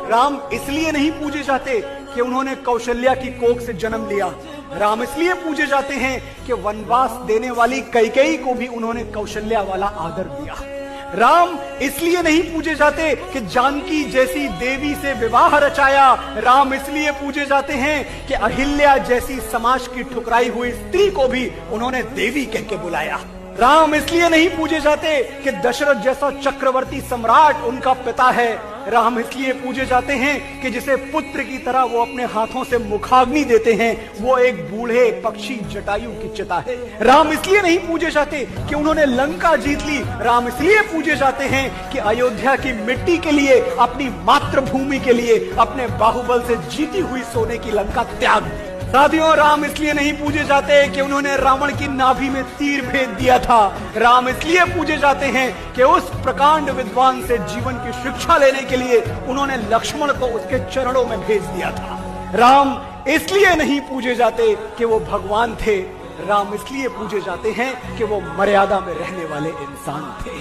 राम इसलिए नहीं पूजे जाते कि उन्होंने कौशल्या की कोख से जन्म लिया। राम इसलिए पूजे जाते हैं कि वनवास देने वाली कैकेयी को भी उन्होंने कौशल्या वाला आदर दिया। राम इसलिए नहीं पूजे जाते कि जानकी जैसी देवी से विवाह रचाया। राम इसलिए पूजे जाते हैं कि अहिल्या जैसी समाज की ठुकराई हुई स्त्री को भी उन्होंने देवी कह के बुलाया। राम इसलिए नहीं पूजे जाते कि दशरथ जैसा चक्रवर्ती सम्राट उनका पिता है। राम इसलिए पूजे जाते हैं कि जिसे पुत्र की तरह वो अपने हाथों से मुखाग्नि देते हैं, वो एक बूढ़े पक्षी जटायु की चिता है। राम इसलिए नहीं पूजे जाते कि उन्होंने लंका जीत ली। राम इसलिए पूजे जाते हैं कि अयोध्या की मिट्टी के लिए, अपनी मातृभूमि के लिए, अपने बाहुबल से जीती हुई सोने की लंका त्याग दी। साथियों, राम इसलिए नहीं पूजे जाते कि उन्होंने रावण की नाभि में तीर भेज दिया था। राम इसलिए पूजे जाते हैं कि उस प्रकांड विद्वान से जीवन की शिक्षा लेने के लिए उन्होंने लक्ष्मण को उसके चरणों में भेज दिया था। राम इसलिए नहीं पूजे जाते कि वो भगवान थे। राम इसलिए पूजे जाते हैं कि वो मर्यादा में रहने वाले इंसान थे।